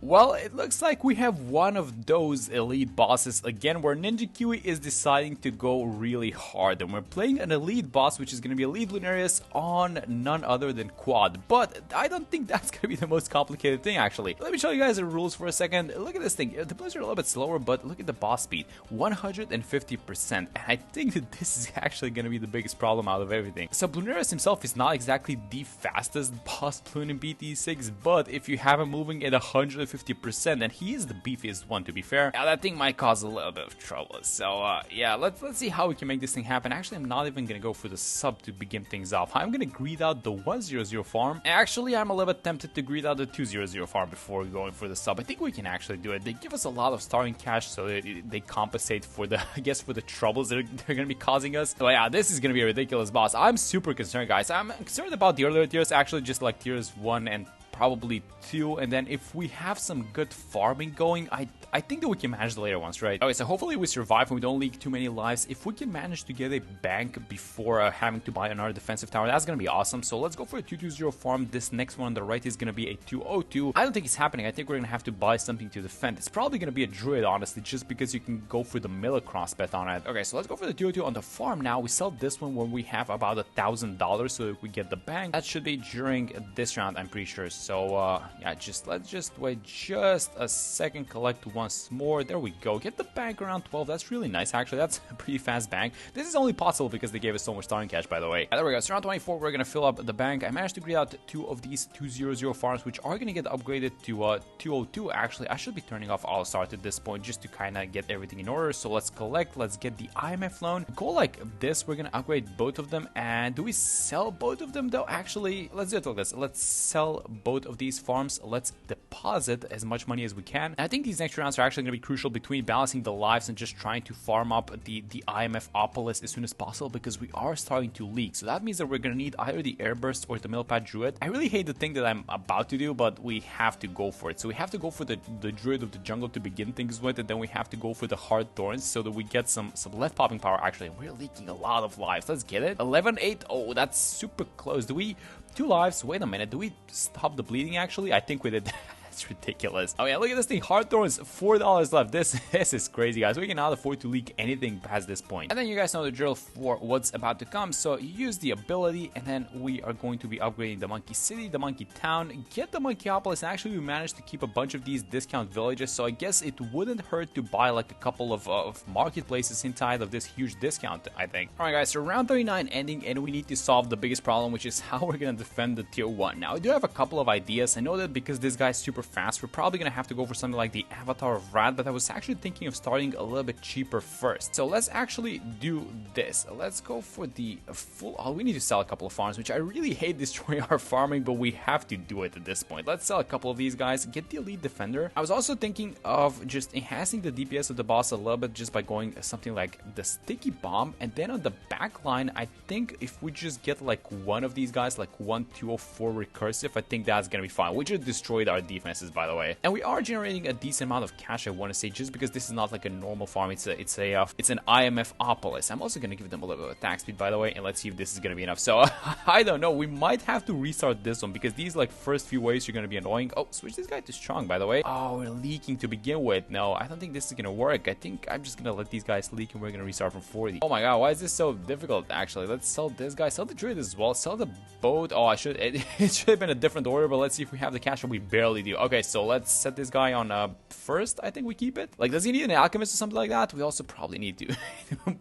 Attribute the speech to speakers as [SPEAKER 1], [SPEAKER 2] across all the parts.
[SPEAKER 1] Well, it looks like we have one of those elite bosses again, where Ninja Kiwi is deciding to go really hard, and we're playing an elite boss, which is going to be Elite Lunarius on none other than Quad. But I don't think that's going to be the most complicated thing, actually. Let me show you guys the rules for a second. Look at this thing. The Bloons are a little bit slower, but look at the boss speed, 150%. And I think that this is actually going to be the biggest problem out of everything. So Lunarius himself is not exactly the fastest boss Bloon in BT6, but if you have him moving at 150%, and he is the beefiest one, to be fair, that thing might cause a little bit of trouble. So yeah, let's see how we can make this thing happen. Actually, I'm not even gonna go for the sub to begin things off. I'm gonna greed out the 100 farm. Actually, I'm a little bit tempted to greed out the 200 farm before going for the sub. I think we can actually do it. They give us a lot of starting cash, so they compensate for the, I guess, for the troubles that they're gonna be causing us. So yeah, this is gonna be a ridiculous boss. I'm super concerned, guys. I'm concerned about the earlier tiers, actually, just like tiers 1 and probably 2, and then if we have some good farming going, I think that we can manage the later ones, right? Okay, so hopefully we survive and we don't leak too many lives. If we can manage to get a bank before having to buy another defensive tower, that's gonna be awesome. So let's go for a 220 farm. This next one on the right is gonna be a 202. I don't think it's happening. I think we're gonna have to buy something to defend. It's probably gonna be a druid, honestly, just because you can go for the middle cross bet on it. Okay, so let's go for the 202 on the farm now. We sell this one when we have about $1,000, so if we get the bank, that should be during this round, I'm pretty sure. So yeah, let's just wait just a second, collect once more. There we go. Get the bank around 12. That's really nice, actually. That's a pretty fast bank. This is only possible because they gave us so much starting cash, by the way. There we go. So around 24, we're gonna fill up the bank. I managed to greed out 2 of these 200 farms, which are gonna get upgraded to 202. Actually, I should be turning off All Start at this point just to kind of get everything in order. So let's collect. Let's get the IMF loan. Go like this. We're gonna upgrade both of them. And do we sell both of them though? Actually, let's do it like this. Let's sell both of these farms. Let's deposit as much money as we can. And I think these next rounds are actually going to be crucial between balancing the lives and just trying to farm up the IMF Opolis as soon as possible, because we are starting to leak. So that means that we're going to need either the Airburst or the Millpad Druid. I really hate the thing that I'm about to do, but we have to go for it. So we have to go for the Druid of the Jungle to begin things with, and then we have to go for the Hard Thorns so that we get some left popping power. Actually, we're leaking a lot of lives. Let's get it. 11-8. Oh, that's super close. Do we... 2 lives. Wait a minute. Do we stop the bleeding, actually? I think we did. That's ridiculous. Oh yeah, look at this thing. Hard Thorns, $4 left. This is crazy, guys. We cannot afford to leak anything past this point. And then you guys know the drill for what's about to come. So you use the ability, and then we are going to be upgrading the Monkey City, the Monkey Town, get the Monkeyopolis. And actually, we managed to keep a bunch of these discount villages. So I guess it wouldn't hurt to buy like a couple of marketplaces inside of this huge discount, I think. All right, guys. So round 39 ending, and we need to solve the biggest problem, which is how we're gonna defend the tier 1. Now I do have a couple of ideas. I know that because this guy's super fast, we're probably gonna have to go for something like the Avatar of Rat, but I was actually thinking of starting a little bit cheaper first. So let's actually do this. Let's go for the full... Oh, we need to sell a couple of farms, which I really hate destroying our farming, but we have to do it at this point. Let's sell a couple of these guys, get the Elite Defender. I was also thinking of just enhancing the DPS of the boss a little bit just by going something like the Sticky Bomb, and then on the back line, I think if we just get like one of these guys, like 1-204 recursive, I think that's gonna be fine. We just destroyed our defenses, by the way, and we are generating a decent amount of cash, I want to say, just because this is not like a normal farm. It's an IMF Opolis. I'm also gonna give them a little bit of attack speed, by the way, and let's see if this is gonna be enough. So I don't know, we might have to restart this one because these like first few waves are gonna be annoying. Oh, switch this guy to strong, by the way. Oh, we're leaking to begin with. No, I don't think this is gonna work. I think I'm just gonna let these guys leak and we're gonna restart from 40. Oh my god, why is this so difficult? Actually, let's sell this guy, sell the druid as well, sell the boat. Oh, it should have been a different order, but let's see if we have the cash, and we barely do. Okay, so let's set this guy on first. I think we keep it. Like, does he need an alchemist or something like that? We also probably need to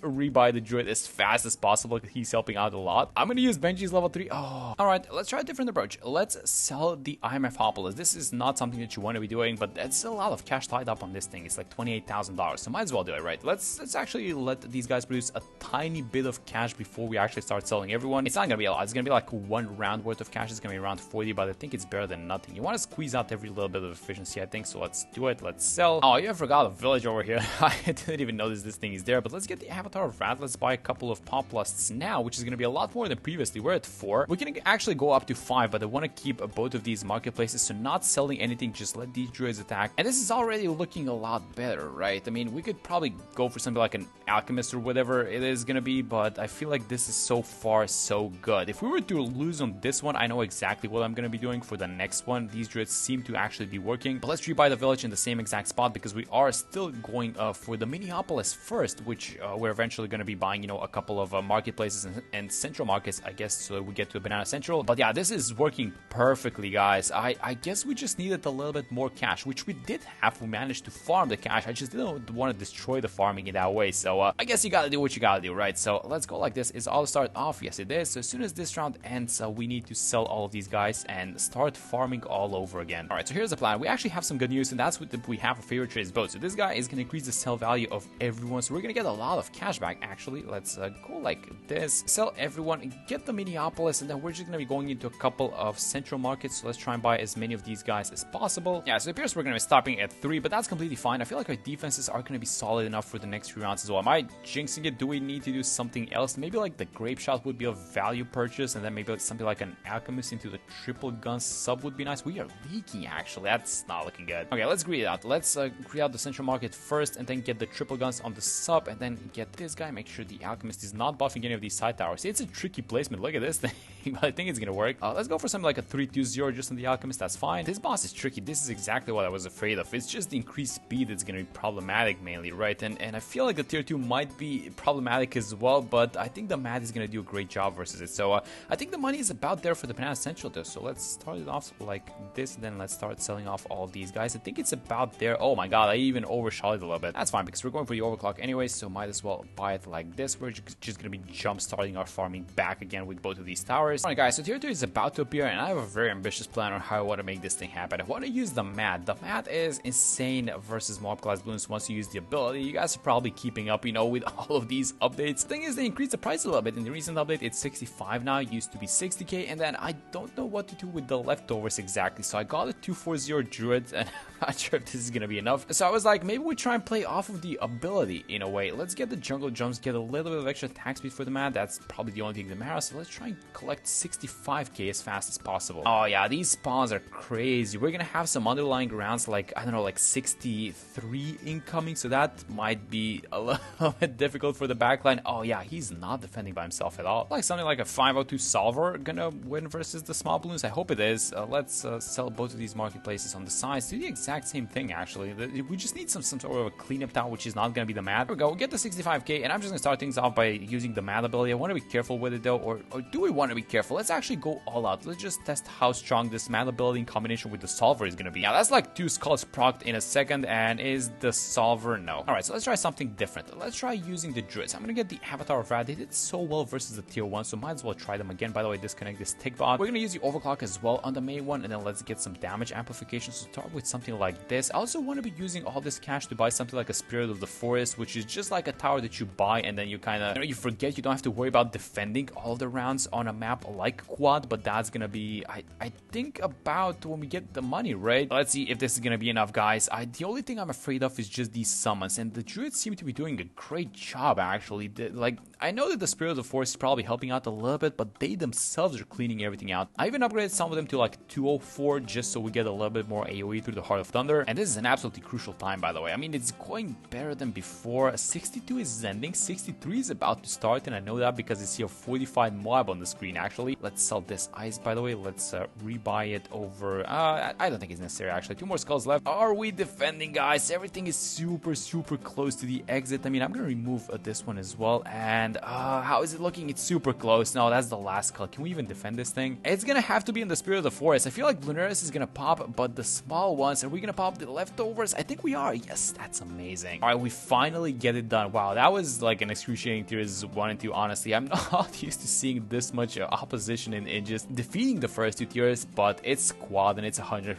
[SPEAKER 1] rebuy the druid as fast as possible because he's helping out a lot. I'm gonna use Benji's level 3. Oh, all right, let's try a different approach. Let's sell the IMF Opolis. This is not something that you want to be doing, but that's a lot of cash tied up on this thing. It's like $28,000, so might as well do it, right? Let's actually let these guys produce a tiny bit of cash before we actually start selling everyone. It's not gonna be a lot. It's gonna be like 1 round worth of cash. It's gonna be around 40, but I think it's better than nothing. You want to squeeze out every little bit of efficiency, I think, so let's do it. Let's sell. Oh, yeah, I forgot a village over here. I didn't even notice this thing is there, but let's get the Avatar of Rat. Let's buy a couple of Pop Lusts now, which is going to be a lot more than previously. We're at 4. We can actually go up to 5, but I want to keep both of these marketplaces, so not selling anything, just let these druids attack. And this is already looking a lot better, right? I mean, we could probably go for something like an alchemist or whatever it is going to be, but I feel like this is so far so good. If we were to lose on this one, I know exactly what I'm going to be doing for the next one. These druids seem to actually be working. But let's rebuy the village in the same exact spot because we are still going for the Minneapolis first, which we're eventually going to be buying, you know, a couple of marketplaces and central markets, I guess, so we get to a Banana Central. But yeah, this is working perfectly, guys. I guess we just needed a little bit more cash, which we did have. We managed to farm the cash. I just didn't want to destroy the farming in that way. So I guess you gotta do what you gotta do, right? So let's go like this. Is all start off? Yes, it is. So as soon as this round ends, we need to sell all of these guys and start farming all over again. All right, so here's the plan. We actually have some good news, and that's what we have a favorite trades boat. So this guy is gonna increase the sell value of everyone. So we're gonna get a lot of cash back. Actually, let's go like this. Sell everyone and get the Minneapolis, and then we're just gonna be going into a couple of central markets. So let's try and buy as many of these guys as possible. Yeah, so it appears we're gonna be stopping at 3, but that's completely fine. I feel like our defenses are gonna be solid enough for the next few rounds as well. Am I jinxing it? Do we need to do something else? Maybe like the grape shot would be a value purchase, and then maybe something like an alchemist into the triple gun sub would be nice. We are leaking, actually. That's not looking good. Okay, let's greed it out. Let's greed out the central market first, and then get the triple guns on the sub, and then get this guy. Make sure the alchemist is not buffing any of these side towers. It's a tricky placement. Look at this thing, but I think it's gonna work. Let's go for something like a 3-2-0 just on the alchemist. That's fine. This boss is tricky. This is exactly what I was afraid of. It's just the increased speed that's gonna be problematic mainly, right? And I feel like the tier 2 might be problematic as well, but I think the mat is gonna do a great job versus it. So I think the money is about there for the Banana Central though. So let's start it off like this, then let's start selling off all of these guys. I think it's about there. Oh my god, I even overshot it a little bit. That's fine because we're going for the overclock anyway, so might as well buy it like this. We're just gonna be jump starting our farming back again with both of these towers. Alright guys, so tier 2 is about to appear, and I have a very ambitious plan on how I want to make this thing happen. I want to use the mat. The mat is insane versus mob class balloons once you use the ability. You guys are probably keeping up, you know, with all of these updates. The thing is, they increased the price a little bit. In the recent update, it's 65 now. It used to be 60k, and then I don't know what to do with the leftovers exactly. So I got a 240 druid, and I'm not sure if this is gonna be enough. So I was like, maybe we try and play off of the ability in a way. Let's get the jungle jumps, get a little bit of extra attack speed for the mat. That's probably the only thing that matters. So let's try and collect 65k as fast as possible. Oh yeah, these spawns are crazy. We're gonna have some underlying rounds like, I don't know, like 63 incoming, so that might be a little bit difficult for the backline. Oh yeah, he's not defending by himself at all. Like something like a 502 solver gonna win versus the small balloons. I hope it is. Let's sell both of these marketplaces on the sides. Do the exact same thing actually. We just need some sort of a cleanup town, which is not gonna be the mat. There we go. We'll get the 65k, and I'm just gonna start things off by using the mat ability. I want to be careful with it though, or do we want to be careful? Let's actually go all out. Let's just test how strong this mat ability in combination with the solver is gonna be. Now that's like 2 skulls procced in a second, and is the solver? No. Alright, so let's try something different. Let's try using the druids. I'm gonna get the Avatar of Rad. They did so well versus the tier 1, so might as well try them again. By the way, disconnect this tick bot. We're gonna use the overclock as well on the main one, and then let's get some damage amplification. So start with something like this. I also want to be using all this cash to buy something like a Spirit of the Forest, which is just like a tower that you buy, and then you kind of, you forget you don't have to worry about defending all the rounds on a map like Quad, but that's gonna be, I think, about when we get the money, right? Let's see if this is gonna be enough, guys. The only thing I'm afraid of is just these summons, and the druids seem to be doing a great job actually. Like, I know that the Spirit of the Forest is probably helping out a little bit, but they themselves are cleaning everything out. I even upgraded some of them to like 204 just so we get a little bit more AoE through the Heart of Thunder, and this is an absolutely crucial time, by the way. I mean, it's going better than before. 62 is ending, 63 is about to start, and I know that because I see a 45 mob on the screen actually. Let's sell this ice, by the way. Let's rebuy it over, I don't think it's necessary actually. 2 more skulls left. Are we defending, guys? Everything is super close to the exit. I mean, I'm gonna remove this one as well, and how is it looking? It's super close. No, that's the last skull. Can we even defend this thing? It's gonna have to be in the Spirit of the Forest. I feel like Bloons is gonna pop, but the small ones, are we gonna pop the leftovers? I think we are. Yes, that's amazing. All right, we finally get it done. Wow, that was like an excruciating tiers 1 and 2, honestly. I'm not used to seeing this much opposition in just defeating the first 2 tiers, but it's Quad and it's 150%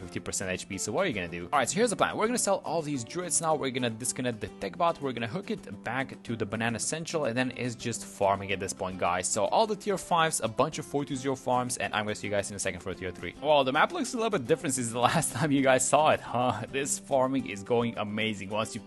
[SPEAKER 1] HP, so what are you gonna do? All right, so here's the plan. We're gonna sell all these druids now. We're gonna disconnect the tech bot. We're gonna hook it back to the Banana Central, and then it's just farming at this point, guys. So all the tier 5s, a bunch of 420 farms, and I'm gonna see you guys in a second for tier 3. Well, the map looks a little bit different since the last time you guys saw it, huh? This farming is going amazing once you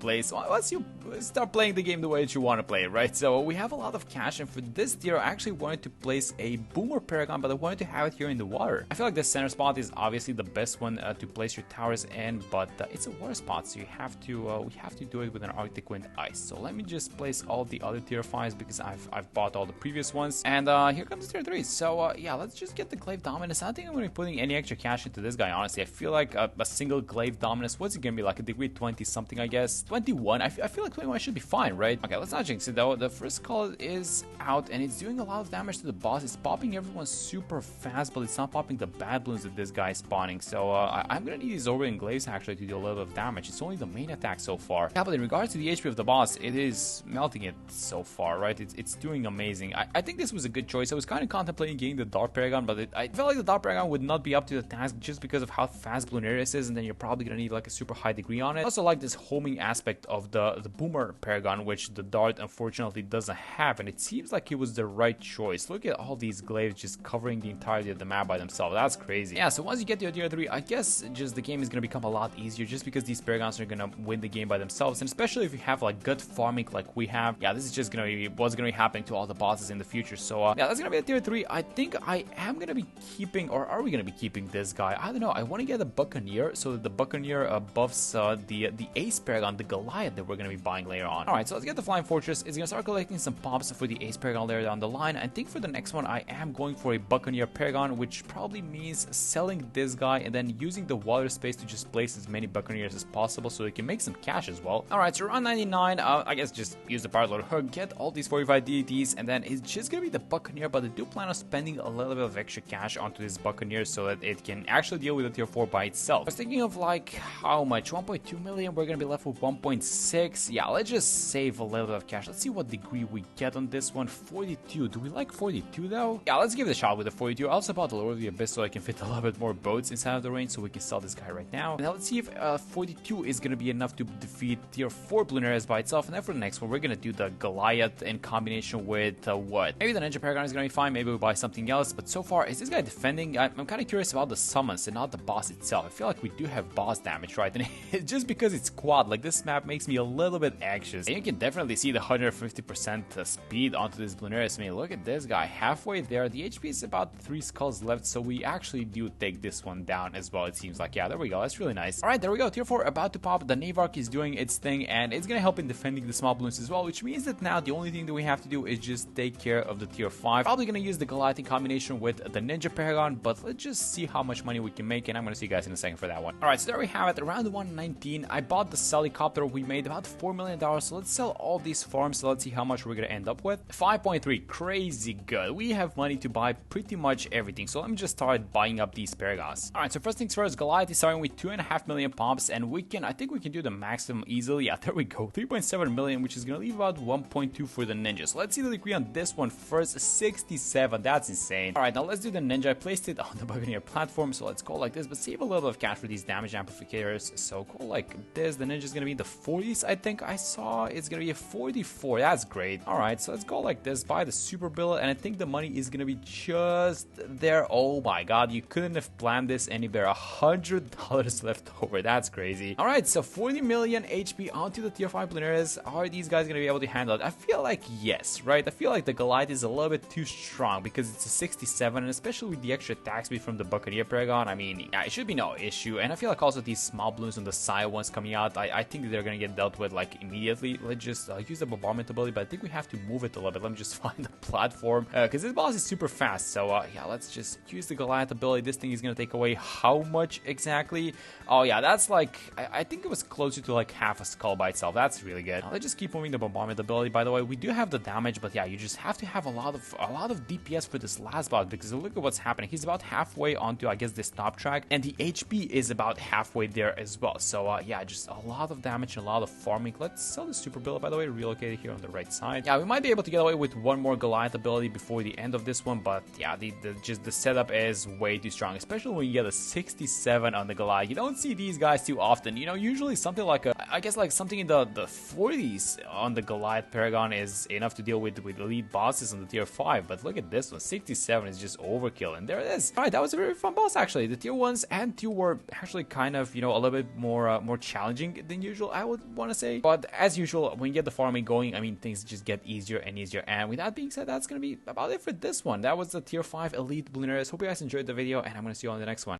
[SPEAKER 1] start playing the game the way that you want to play it, right? So we have a lot of cash, and for this tier, I actually wanted to place a Boomer Paragon, but I wanted to have it here in the water. I feel like the center spot is obviously the best one to place your towers in, but it's a water spot, so you have to we have to do it with an Arctic Wind Ice. So let me just place all the other tier 5s because I've bought all the previous ones. And here comes tier 3. So yeah, let's just get the Glaive Dominus. I don't think I'm going to be putting any extra cash into this guy, honestly. I feel like a single Glaive Dominus, what's it going to be like? A degree 20 something, I guess. 21. I feel like 21 should be fine, right? Okay, let's not jinx it though. The first call is out and it's doing a lot of damage to the boss. It's popping everyone super fast, but it's not popping the bad balloons that this guy is spawning. So I'm going to need these Orbiting Glaives actually to do a little bit of damage. It's only the main attack so far. Yeah, but in regards to the HP of the boss, it is melting it so far, right? It's doing amazing. I think this was a good choice. I was kind of contemplating getting the Dark Paragon, but I felt like the Dark Paragon would not be up to the task just because of how fast Bloonarius is, and then you're probably going to need like a super high degree on it. I also like this homing aspect of the Boomer Paragon, which the Dart unfortunately doesn't have, and it seems like it was the right choice. Look at all these glaives just covering the entirety of the map by themselves. That's crazy. Yeah, so once you get to tier 3, I guess just the game is going to become a lot easier just because these Paragons are going to win the game by themselves, and especially if you have like gut farming like we have. Yeah, this is just going to be what's going to be happening to all the bosses in the future. So yeah, that's going to be a tier 3. I think I am going to be keeping, or are we going to be keeping this guy? I don't know. I want to get a Buccaneer so that the Buccaneer buffs the Ace Paragon, the Goliath that we're going to be buying later on. Alright, so let's get the Flying Fortress. It's going to start collecting some pops for the Ace Paragon later down the line. I think for the next one, I am going for a Buccaneer Paragon, which probably means selling this guy and then using the water space to just place as many Buccaneers as possible so we can make some cash as well. Alright, so around 99, I guess just use the Power Load Hook, get all these 45 deities, and then it's just going to be the Buccaneer, but I do plan on spending a little bit of extra cash onto this Buccaneer so that it can actually deal with the tier 4 by itself. I was thinking of like how much? 1.2 million? We're going to be left with 1.6. Yeah, let's just save a little bit of cash. Let's see what degree we get on this one. 42. Do we like 42 though? Yeah, let's give it a shot with the 42. I also bought the Lord of the Abyss so I can fit a little bit more boats inside of the range so we can sell this guy right now. Now let's see if 42 is going to be enough to defeat tier 4 Bloonarius by itself. And then for the next one, we're going to do the Goliath in combination with what? Maybe the Ninja Paragon is going to be fine. Maybe we buy something else. But so far, is this guy defending? I'm kind of curious about the summons and not the boss itself. I feel like we do have boss damage, right? And it's just because it's quad, like this map makes me a little bit anxious. And you can definitely see the 150% speed onto this Bloonarius. I mean, look at this guy, halfway there. The HP is about 3 skulls left, so we actually do take this one down as well, it seems like. Yeah, there we go. That's really nice. Alright, there we go. Tier 4 about to pop. The Navark is doing its thing, and it's gonna help in defending the small balloons as well, which means that now the only thing that we have to do is just take care of the tier 5. Probably gonna use the Goliath in combination with the Ninja Paragon, but let's just see how much money we can make, and I'm gonna see you guys in a second for that one. Alright, so there we have it. Around 119, I bought the Helicopter. We made about $4 million, so let's sell all these farms. So let's see how much we're gonna end up with. 5.3, crazy good. We have money to buy pretty much everything, so let me just start buying up these Paragons. Alright, so first things first, Goliath is starting with 2.5 million pops, and I think we can do the maximum easily. Yeah, there we go. 3.7 million, which is gonna leave about 1.2 for the Ninja. So let's see the degree on this one first. 67, that's insane. Alright, now let's do the Ninja. I placed it on the Buccaneer platform, so let's go like this, but save a little bit of cash for these damage amplificators. So go like this. The Ninja is gonna be in the 40s, I think I saw. It's gonna be a 44. That's great. Alright, so let's go like this, buy the super bill, and I think the money is gonna be just there. Oh my god, you couldn't have planned this any better. $100 left over. That's crazy. Alright, so 40 million HP onto the tier 5 Bloonarius. Are these guys gonna be able to handle it? I feel like yes, right? I feel like the Goliath is a little bit too strong because it's a 67, and especially with the extra attack speed from the Buccaneer Paragon, I mean, yeah, it should be no issue. And I feel like also these small balloons on the side ones coming out, I think that they're gonna get dealt with like immediately. Let's just use the bombardment ability, but I think we have to move it a little bit. Let me just find the platform because this boss is super fast. So yeah, let's just use the Goliath ability. This thing is gonna take away how much exactly? Oh yeah, that's like I think it was closer to like half a skull by itself. That's really good. Now, let's just keep moving the bombardment ability. By the way, we do have the damage, but yeah, you just have to have a lot of DPS for this last boss because look at what's happening. He's about halfway onto, I guess, this top track, and the HP is about halfway there as well. So yeah, just a lot of damage and a lot of farming. Let's sell the super bill, by the way, relocated here on the right side. Yeah, we might be able to get away with one more Goliath ability before the end of this one, but yeah, the setup is way too strong, especially when you get a 67 on the Goliath. You don't see these guys too often. You know, usually something like I guess like something in the 40s on the Goliath Paragon is enough to deal with elite bosses on the tier 5, but look at this one. 67 is just overkill, and there it is. Alright, that was a very fun boss actually. The tier 1s and 2 were actually kind of, you know, a little bit more challenging than usual, I would want to say. But as usual, when you get the farming going, I mean, things just get easier and easier. And with that being said, that's gonna be about it for this one. That was the tier 5 elite Bloonarius. Hope you guys enjoyed the video, and I'm gonna see you on the next one.